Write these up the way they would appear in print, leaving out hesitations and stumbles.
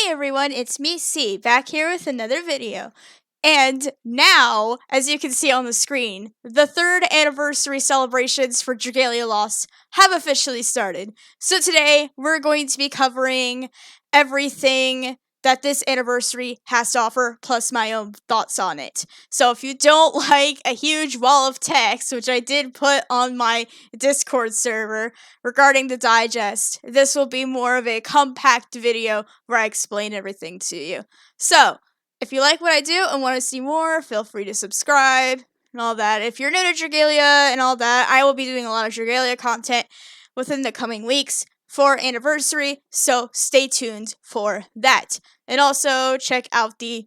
everyone, it's me, C, back here with another video. And now, as you can see on the screen, the 3rd anniversary celebrations for Dragalia Lost have officially started. So today, we're going to be covering everything that this anniversary has to offer, plus my own thoughts on it. So if you don't like a huge wall of text, which I did put on my Discord server regarding the digest, this will be more of a compact video where I explain everything to you. So, if you like what I do and want to see more, feel free to subscribe and all that. If you're new to Dragalia and all that, I will be doing a lot of Dragalia content within the coming weeks for anniversary, so stay tuned for that. And also check out the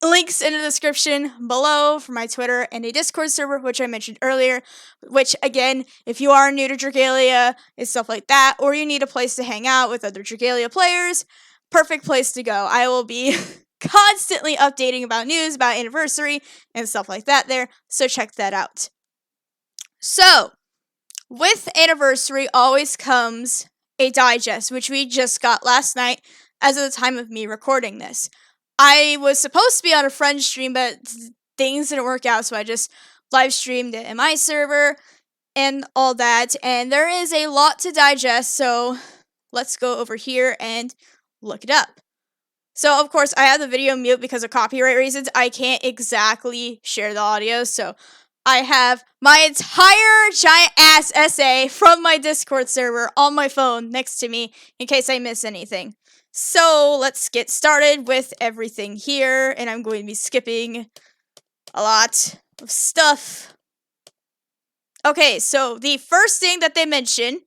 links in the description below for my Twitter and a Discord server, which I mentioned earlier, which again, if you are new to Dragalia and stuff like that, or you need a place to hang out with other Dragalia players, perfect place to go. I will be constantly updating about news, about anniversary, and stuff like that there, so check that out. So, with anniversary always comes a digest, which we just got last night as of the time of me recording this. I was supposed to be on a friend stream, but things didn't work out, so I just live streamed it in my server and all that, and there is a lot to digest, so let's go over here and look it up. So, of course, I have the video mute because of copyright reasons. I can't exactly share the audio, so I have my entire giant-ass essay from my Discord server on my phone next to me in case I miss anything. So, let's get started with everything here, and I'm going to be skipping a lot of stuff. Okay, so the first thing that they mention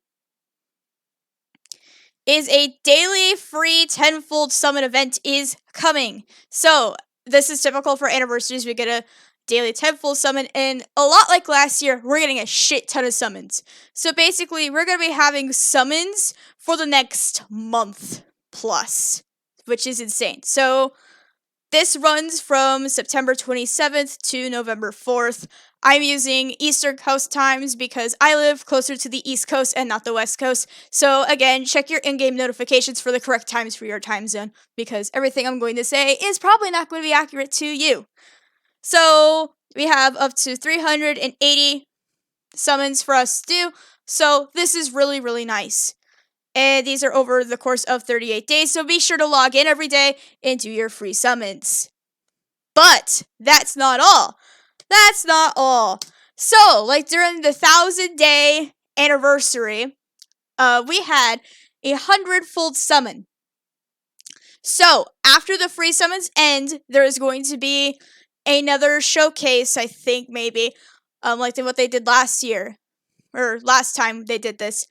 is a daily free 10-fold summon event is coming. So, this is typical for anniversaries. We get a daily 10-fold summon, and a lot like last year, we're getting a shit ton of summons. So basically, we're going to be having summons for the next month plus, which is insane. So, this runs from September 27th to November 4th. I'm using Eastern Coast times because I live closer to the East Coast and not the West Coast. So again, check your in-game notifications for the correct times for your time zone, because everything I'm going to say is probably not going to be accurate to you. So we have up to 380 summons for us to do. So this is really, really nice. And these are over the course of 38 days, so be sure to log in every day and do your free summons. But that's not all. That's not all. So, like during the 1,000-day anniversary, we had a 100-fold summon. So, after the free summons end, there is going to be another showcase, I think, maybe, like what they did last year, or last time they did this,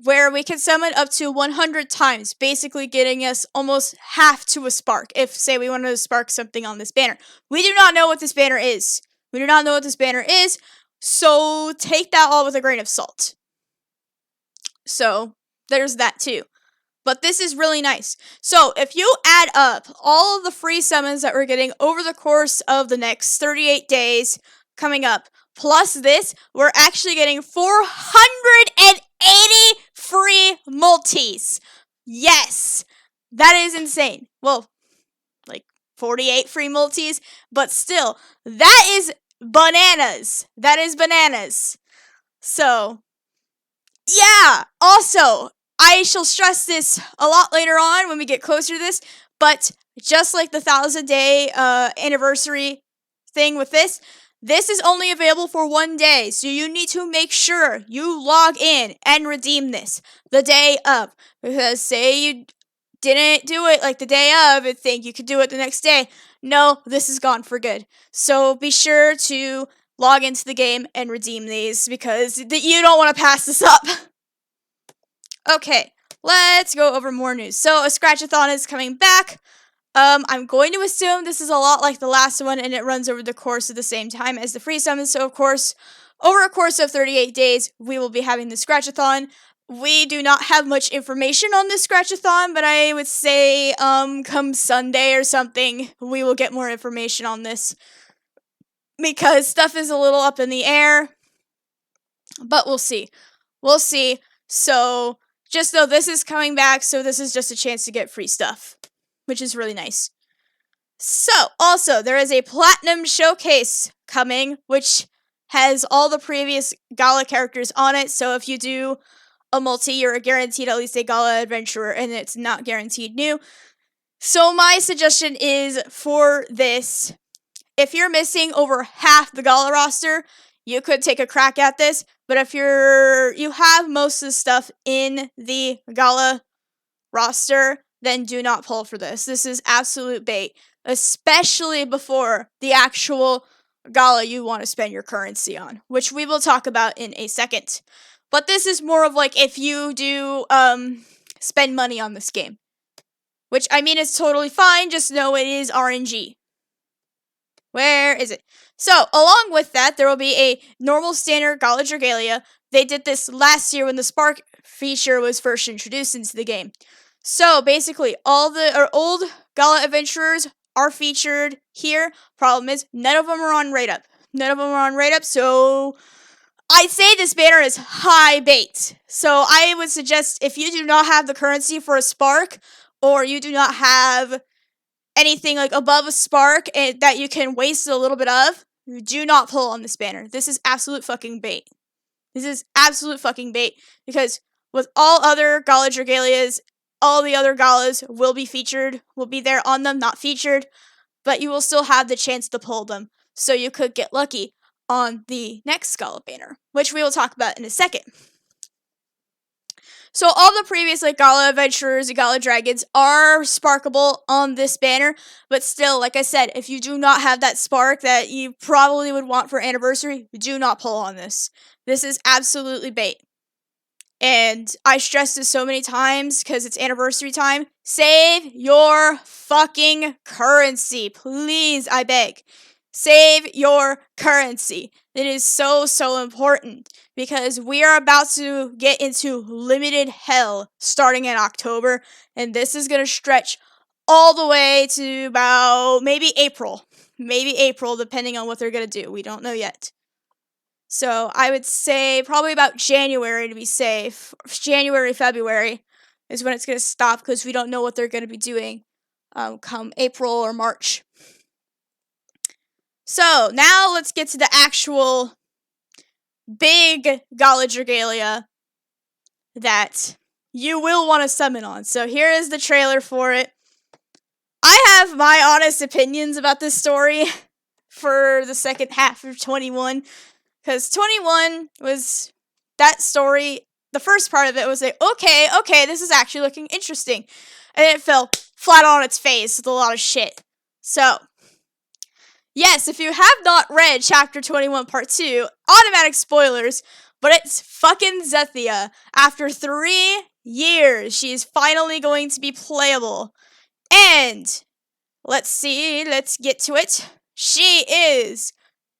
where we can summon up to 100 times, basically getting us almost half to a spark, if, say, we wanted to spark something on this banner. We do not know what this banner is. We do not know what this banner is, so take that all with a grain of salt. So, there's that too. But this is really nice. So, if you add up all of the free summons that we're getting over the course of the next 38 days coming up, plus this, we're actually getting 480 free multis. Yes! That is insane. Well, like 48 free multis, but still, that is bananas. That is bananas. So, yeah! Also, I shall stress this a lot later on when we get closer to this, but just like the 1,000-day anniversary thing with this is only available for 1 day, so you need to make sure you log in and redeem this the day of. Because say you didn't do it like the day of and think you could do it the next day. No, this is gone for good. So be sure to log into the game and redeem these because you don't want to pass this up. Okay, let's go over more news. So a Scratchathon is coming back. I'm going to assume this is a lot like the last one, and it runs over the course of the same time as the free summon. So, of course, over a course of 38 days, we will be having the Scratchathon. We do not have much information on this Scratchathon, but I would say, come Sunday or something, we will get more information on this. Because stuff is a little up in the air. But we'll see. We'll see. So, just know this is coming back, so this is just a chance to get free stuff. which is really nice. So, also, there is a Platinum Showcase coming, which has all the previous Gala characters on it, so if you do a multi, you're guaranteed at least a Gala Adventurer, and it's not guaranteed new. So my suggestion is for this, if you're missing over half the Gala roster, you could take a crack at this, but if you have most of the stuff in the Gala roster, then do not pull for this. This is absolute bait, especially before the actual Gala you want to spend your currency on, which we will talk about in a second. But this is more of like if you do spend money on this game, which I mean is totally fine, just know it is RNG. Where is it? So, along with that, there will be a normal standard Gala Dragalia. They did this last year when the Spark feature was first introduced into the game. So, basically, all the old Gala Adventurers are featured here. Problem is, none of them are on rate up. So I'd say this banner is high bait. So I would suggest if you do not have the currency for a Spark, or you do not have anything like above a Spark that you can waste a little bit of, do not pull on this banner. This is absolute fucking bait. Because with all other Gala Dragalias, all the other Galas will be there on them, not featured, but you will still have the chance to pull them. So you could get lucky on the next Gala banner, which we will talk about in a second. So all the previous Gala Adventurers and Gala Dragons are sparkable on this banner, but still, like I said, if you do not have that spark that you probably would want for anniversary, do not pull on this. This is absolutely bait. And I stressed this so many times because it's anniversary time. Save your fucking currency. Please, I beg. Save your currency. It is so, so important because we are about to get into limited hell starting in October, and this is going to stretch all the way to about maybe April, depending on what they're going to do. We don't know yet. So I would say probably about January to be safe. January, February is when it's going to stop because we don't know what they're going to be doing come April or March. So now let's get to the actual big Gala Dragalia that you will want to summon on. So here is the trailer for it. I have my honest opinions about this story for the second half of 21. Because 21 was that story, the first part of it was like, okay, this is actually looking interesting. And it fell flat on its face with a lot of shit. So, yes, if you have not read Chapter 21 Part 2, automatic spoilers, but it's fucking Zethia. After 3 years, she is finally going to be playable. And, let's get to it. She is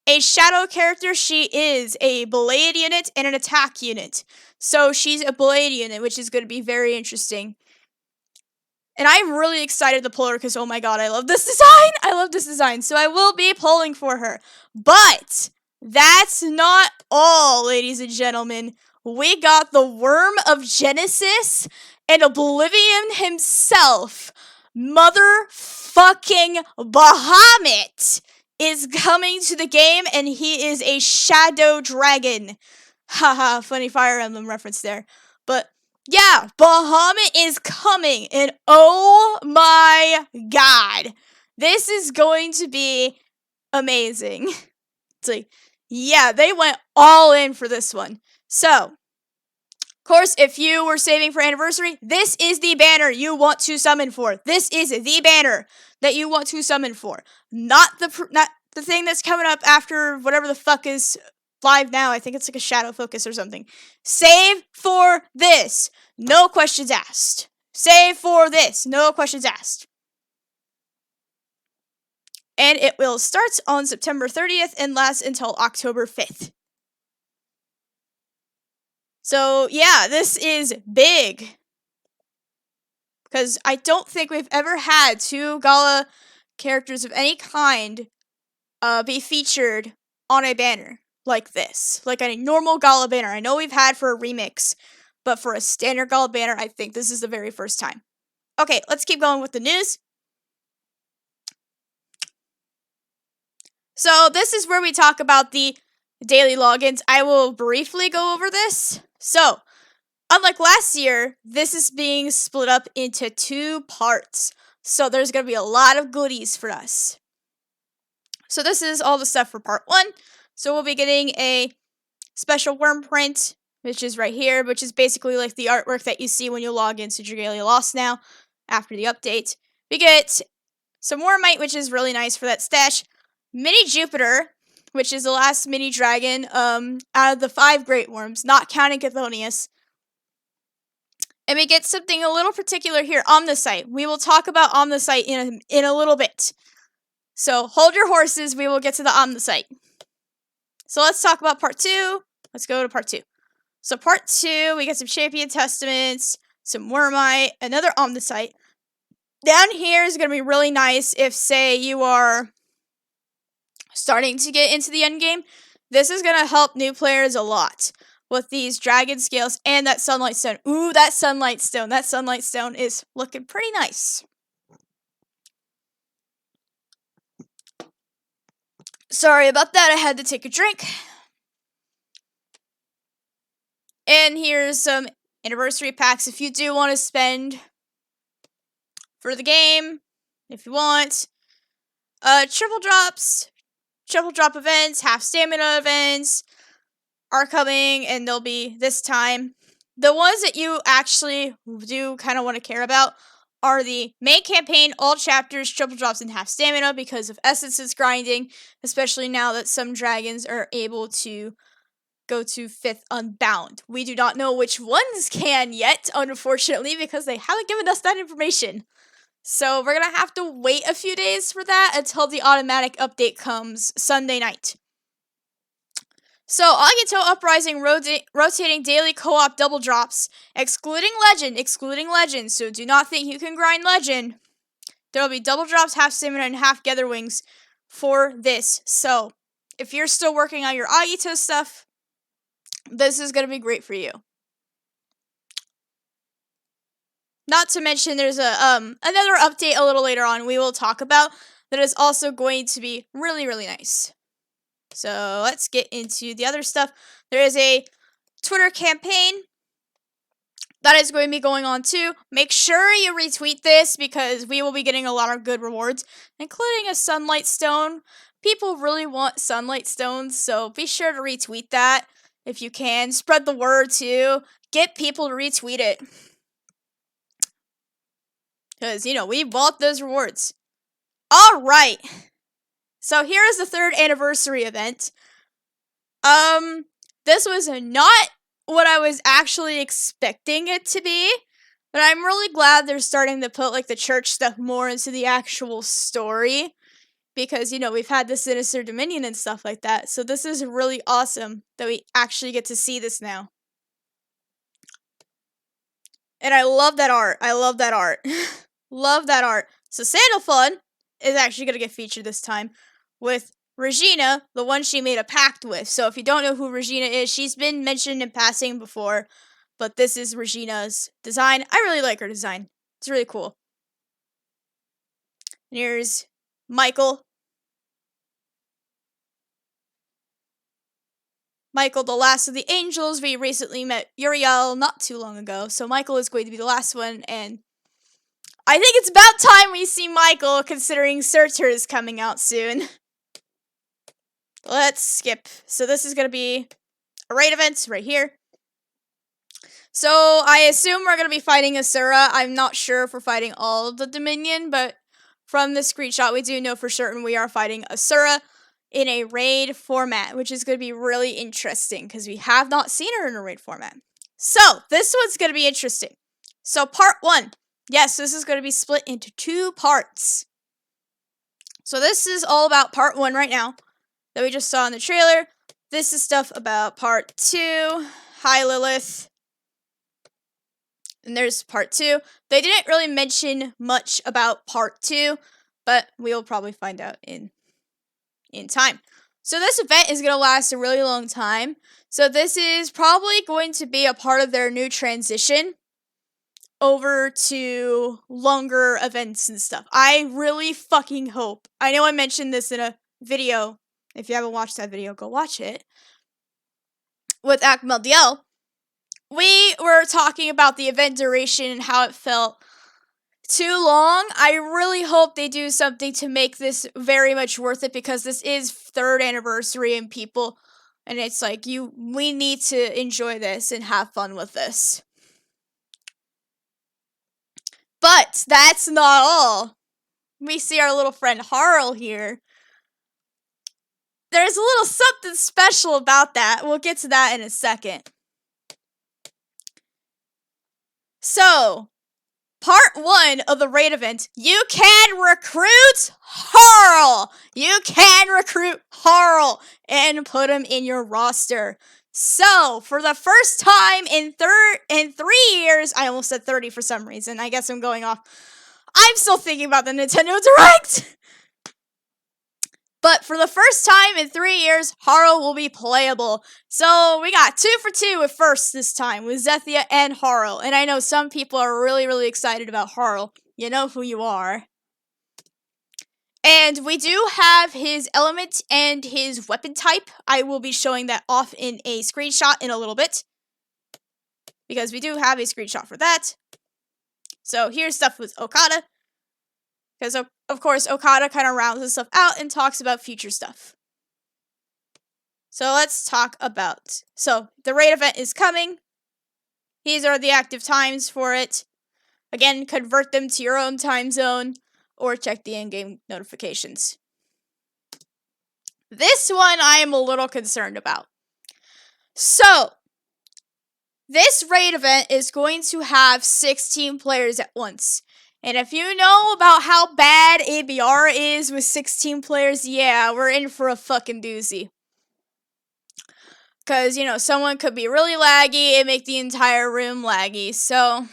a shadow character. She is a blade unit and an attack unit. So she's a blade unit, which is going to be very interesting. And I'm really excited to pull her because, oh my god, I love this design. So I will be pulling for her. But that's not all, ladies and gentlemen. We got the Worm of Genesis and Oblivion himself, motherfucking Bahamut, is coming to the game, and he is a shadow dragon. Haha, funny Fire Emblem reference there. But yeah, Bahamut is coming, and oh my god, this is going to be amazing. It's like, yeah, they went all in for this one. So, of course, if you were saving for anniversary, this is the banner you want to summon for. This is the banner that you want to summon for. Not the thing that's coming up after whatever the fuck is live now. I think it's like a Shadow Focus or something. Save for this. No questions asked. Save for this. No questions asked. And it will start on September 30th and last until October 5th. So, yeah, this is big. Because I don't think we've ever had 2 Gala characters of any kind be featured on a banner like this. Like a normal Gala banner. I know we've had for a remix, but for a standard Gala banner, I think this is the very first time. Okay, let's keep going with the news. So this is where we talk about the daily logins. I will briefly go over this. So, unlike last year, this is being split up into 2 parts. So there's going to be a lot of goodies for us. So this is all the stuff for part 1. So we'll be getting a special worm print, which is right here, which is basically like the artwork that you see when you log into Dragalia Lost now, after the update. We get some Wormite, which is really nice for that stash. Mini Jupiter, which is the last mini dragon out of the 5 Great Worms, not counting Chthonius. And we get something a little particular here, Omnisite. We will talk about Omnisite in a little bit. So hold your horses, we will get to the Omnisite. So let's talk about part 2. Let's go to part 2. So part 2, we get some Champion Testaments, some Wormite, another Omnisite. Down here is going to be really nice if, say, you are starting to get into the end game. This is going to help new players a lot with these dragon scales and that sunlight stone. Ooh, that sunlight stone. That sunlight stone is looking pretty nice. Sorry about that, I had to take a drink. And here's some anniversary packs if you do want to spend for the game, if you want. Triple drop events, half stamina events are coming, and they'll be this time. The ones that you actually do kind of want to care about are the main campaign, all chapters, triple drops, and half stamina because of essences grinding, especially now that some dragons are able to go to 5th Unbound. We do not know which ones can yet, unfortunately, because they haven't given us that information. So we're going to have to wait a few days for that until the automatic update comes Sunday night. So, Agito Uprising rotating daily co-op double drops, excluding Legend, so do not think you can grind Legend. There will be double drops, half stamina, and half gather wings for this. So, if you're still working on your Agito stuff, this is going to be great for you. Not to mention, there's another update a little later on we will talk about that is also going to be really, really nice. So let's get into the other stuff. There is a Twitter campaign that is going to be going on too. Make sure you retweet this because we will be getting a lot of good rewards, including a sunlight stone. People really want sunlight stones, so be sure to retweet that if you can. Spread the word too. Get people to retweet it. Because, we want those rewards. Alright. So here is the 3rd anniversary event. This was not what I was actually expecting it to be. But I'm really glad they're starting to put, the church stuff more into the actual story. Because, we've had the Sinister Dominion and stuff like that. So this is really awesome that we actually get to see this now. And I love that art. Love that art. So Sandalfon is actually going to get featured this time with Regina, the one she made a pact with. So if you don't know who Regina is, she's been mentioned in passing before, but this is Regina's design. I really like her design. It's really cool. And here's Michael. Michael, the last of the angels. We recently met Uriel not too long ago, so Michael is going to be the last one, and I think it's about time we see Michael, considering Surtur is coming out soon. Let's skip. So this is going to be a raid event right here. So I assume we're going to be fighting Asura. I'm not sure if we're fighting all of the Dominion, but from the screenshot, we do know for certain we are fighting Asura in a raid format, which is going to be really interesting because we have not seen her in a raid format. So this one's going to be interesting. So part 1. Yes, this is going to be split into 2 parts. So this is all about part 1 right now that we just saw in the trailer. This is stuff about part 2. Hi, Lilith. And there's part 2. They didn't really mention much about part 2, but we'll probably find out in time. So this event is going to last a really long time. So this is probably going to be a part of their new transition over to longer events and stuff. I really fucking hope. I know I mentioned this in a video If you haven't watched that video, go watch it. With Akmal DL, we were talking about the event duration and how it felt too long. I really hope they do something to make this very much worth it, because this is 3rd anniversary and people, and it's like we need to enjoy this and have fun with this. But that's not all. We see our little friend Harl here. There's a little something special about that. We'll get to that in a second. So, part 1 of the raid event, you can recruit Harl! You can recruit Harl and put him in your roster. So, for the first time in 3 years, I almost said 30 for some reason. I guess I'm going off. I'm still thinking about the Nintendo Direct! But for the first time in 3 years, Harl will be playable. So we got 2 for 2 with first this time, with Zethia and Harl. And I know some people are really, really excited about Harl. You know who you are. And we do have his element and his weapon type. I will be showing that off in a screenshot in a little bit, because we do have a screenshot for that. So here's stuff with Okada. Because, of course, Okada kind of rounds this stuff out and talks about future stuff. So let's talk about... So, the raid event is coming. These are the active times for it. Again, convert them to your own time zone, or check the in-game notifications. This one I am a little concerned about. So, this raid event is going to have 16 players at once. And if you know about how bad ABR is with 16 players, yeah, we're in for a fucking doozy. Because, you know, someone could be really laggy and make the entire room laggy. So,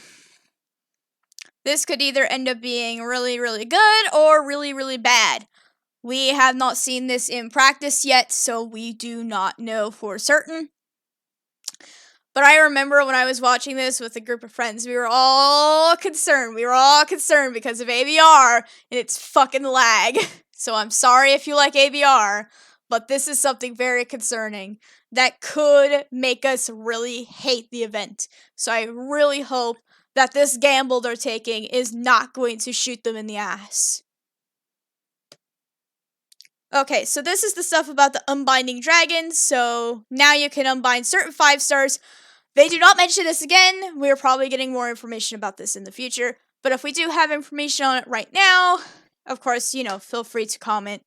this could either end up being really, really good or really, really bad. We have not seen this in practice yet, so we do not know for certain. But I remember when I was watching this with a group of friends, we were all concerned. We were all concerned because of ABR and its fucking lag. So I'm sorry if you like ABR, but this is something very concerning that could make us really hate the event. So I really hope that this gamble they're taking is not going to shoot them in the ass. Okay, so this is the stuff about the Unbinding Dragons. So now you can unbind certain 5 stars. They do not mention this again. We're probably getting more information about this in the future. But if we do have information on it right now, of course, you know, feel free to comment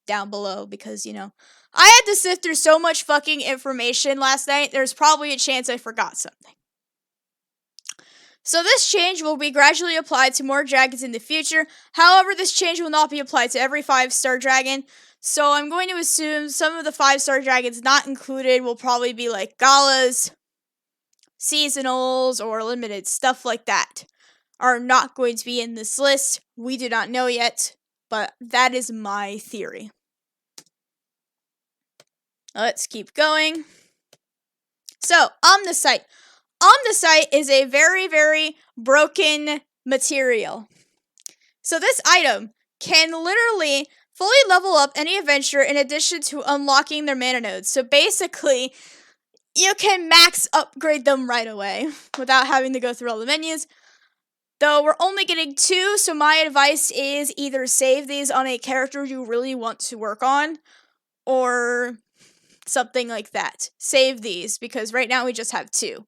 down below, because, you know, I had to sift through so much fucking information last night. There's probably a chance I forgot something. So this change will be gradually applied to more dragons in the future. However, this change will not be applied to every 5-star dragon. So I'm going to assume some of the 5-star dragons not included will probably be like galas, seasonals, or limited, stuff like that are not going to be in this list. We do not know yet, but that is my theory. Let's keep going. So, Omnisite. Omnisite is a very, very broken material. So this item can literally fully level up any adventurer in addition to unlocking their mana nodes. So basically, you can max upgrade them right away without having to go through all the menus. Though we're only getting 2, so my advice is either save these on a character you really want to work on, or something like that. Save these, because right now we just have 2.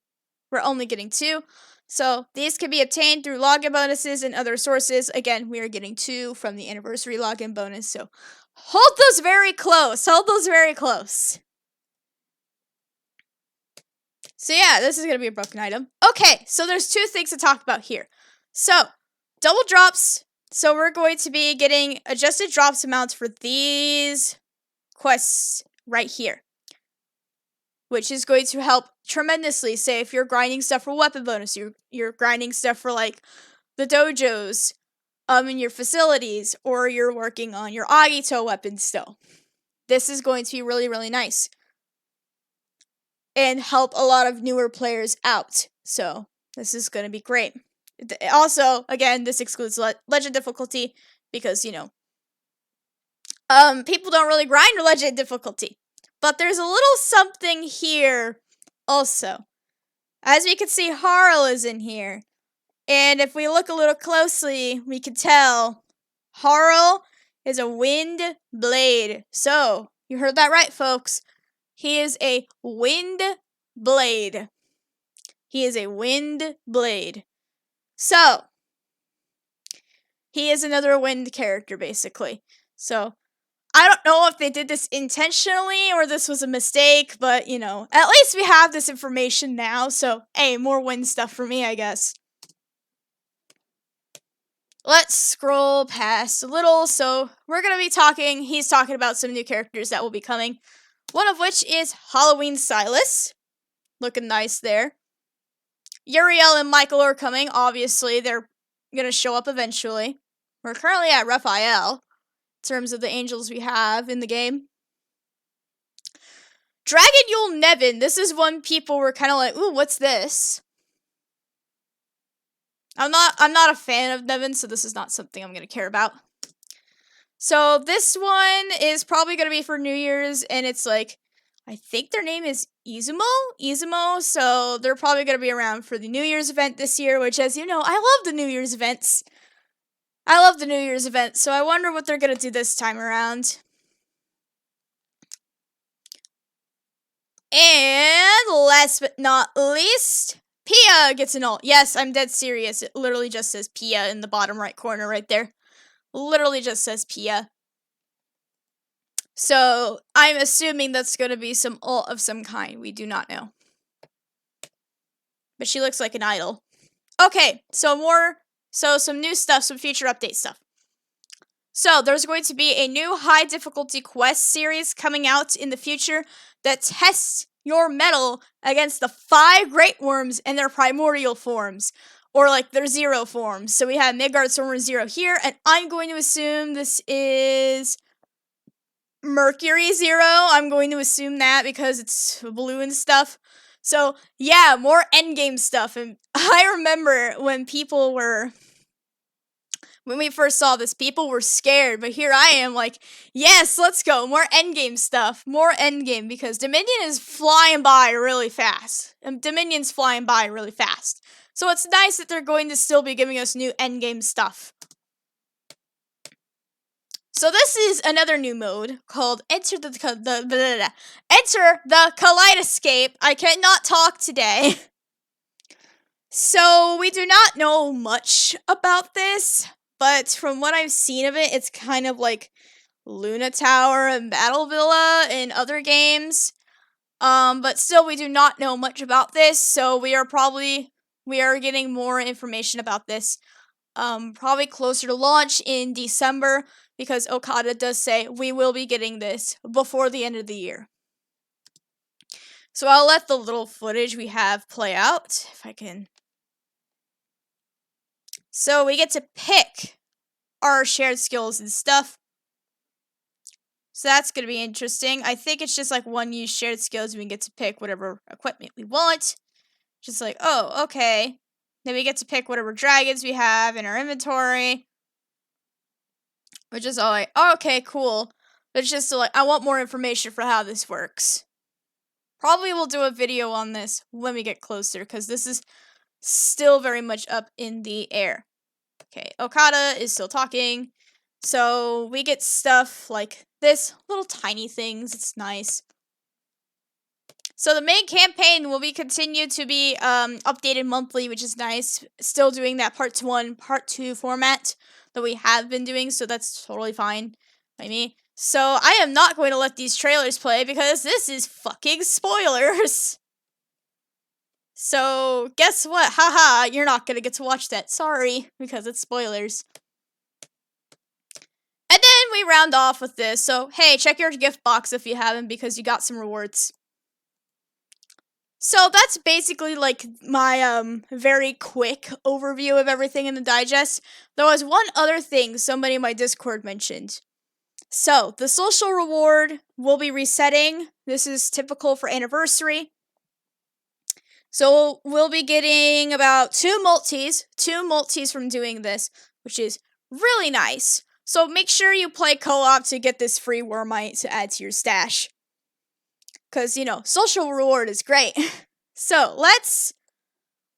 We're only getting 2. So these can be obtained through login bonuses and other sources. Again, we are getting 2 from the anniversary login bonus, so hold those very close. Hold those very close. So yeah, this is going to be a broken item. Okay, so there's 2 things to talk about here. So, double drops. So we're going to be getting adjusted drops amounts for these quests right here, which is going to help tremendously. Say if you're grinding stuff for weapon bonus, you're grinding stuff for like the dojos in your facilities, or you're working on your Agito weapon still. This is going to be really, really nice and help a lot of newer players out. So this is going to be great. Also, again, this excludes legend difficulty because, you know, people don't really grind legend difficulty. But there's a little something here also. As we can see, Harl is in here. And if we look a little closely, we can tell Harl is a wind blade. So, you heard that right, folks. He is a wind blade. He is a wind blade. So, he is another wind character, basically. So, I don't know if they did this intentionally or this was a mistake, but, you know, at least we have this information now, so, hey, more wind stuff for me, I guess. Let's scroll past a little. So, we're going to be talking, he's talking about some new characters that will be coming. One of which is Halloween Silas. Looking nice there. Uriel and Michael are coming. Obviously, they're going to show up eventually. We're currently at Raphael, in terms of the angels we have in the game. Dragon Yule Nevin. This is one people were kind of like, ooh, what's this? I'm not a fan of Nevin, so this is not something I'm going to care about. So this one is probably going to be for New Year's, and it's like, I think their name is Izumo, so they're probably going to be around for the New Year's event this year, which, as you know, I love the New Year's events. So I wonder what they're going to do this time around. And last but not least, Pia gets an ult. Yes, I'm dead serious. It literally just says Pia in the bottom right corner right there. Literally just says Pia. So, I'm assuming that's going to be some ult of some kind. We do not know. But she looks like an idol. Okay, so some new stuff, some future update stuff. So, there's going to be a new high difficulty quest series coming out in the future that tests your metal against the 5 great worms and their primordial forms. Or like their 0 forms. So we have Midgard Stormer 0 here, and I'm going to assume this is Mercury 0. I'm going to assume that because it's blue and stuff. So yeah, more endgame stuff. And I remember when we first saw this, people were scared, but here I am like, yes, let's go, more endgame stuff, more endgame, because Dominion is flying by really fast. Dominion's flying by really fast. So it's nice that they're going to still be giving us new endgame stuff. So this is another new mode called Enter the Kaleidoscape. I cannot talk today. So we do not know much about this, but from what I've seen of it, it's kind of like Luna Tower and Battle Villa in other games. But still we do not know much about this, so we are getting more information about this, probably closer to launch in December, because Okada does say we will be getting this before the end of the year. So I'll let the little footage we have play out, if I can. So we get to pick our shared skills and stuff. So that's going to be interesting. I think it's just like one use shared skills, and we get to pick whatever equipment we want. Just like, oh, okay. Then we get to pick whatever dragons we have in our inventory. Which is all like, oh, okay, cool. But it's just like, I want more information for how this works. Probably we'll do a video on this when we get closer, because this is still very much up in the air. Okay, Okada is still talking. So we get stuff like this, little tiny things. It's nice. So the main campaign will be continued to be updated monthly, which is nice. Still doing that part 1, part 2 format that we have been doing, so that's totally fine by me. So I am not going to let these trailers play because this is fucking spoilers. So guess what? Haha, you're not going to get to watch that. Sorry, because it's spoilers. And then we round off with this. So hey, check your gift box if you haven't, because you got some rewards. So that's basically like my very quick overview of everything in the digest. There was one other thing somebody in my Discord mentioned. So the social reward will be resetting. This is typical for anniversary. So we'll be getting about 2 multis from doing this, which is really nice. So make sure you play co-op to get this free Wormite to add to your stash. Because, you know, social reward is great. So, let's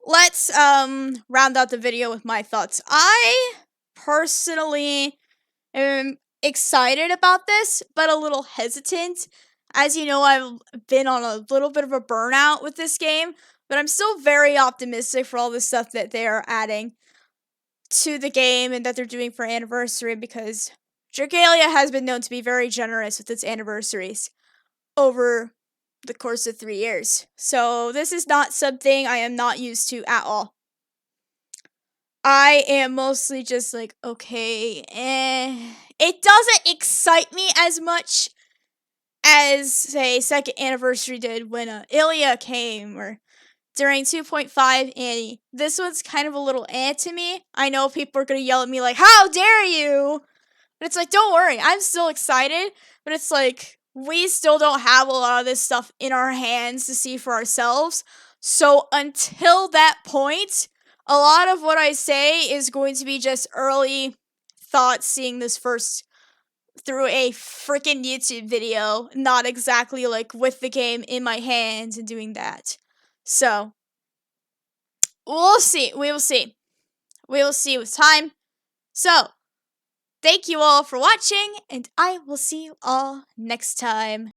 round out the video with my thoughts. I personally am excited about this, but a little hesitant. As you know, I've been on a little bit of a burnout with this game, but I'm still very optimistic for all the stuff that they are adding to the game and that they're doing for anniversary, because Dragalia has been known to be very generous with its anniversaries over the course of 3 years. So this is not something I am not used to at all. I am mostly just like, okay, it doesn't excite me as much as, say, second anniversary did when Ilya came, or during 2.5 Annie. This one's kind of a little to me. I know people are gonna yell at me like, how dare you? But it's like, don't worry, I'm still excited, but it's like, we still don't have a lot of this stuff in our hands to see for ourselves. So until that point, a lot of what I say is going to be just early thoughts seeing this first through a freaking YouTube video, not exactly like with the game in my hands and doing that. So, we'll see. We will see. We will see with time. So, thank you all for watching, and I will see you all next time.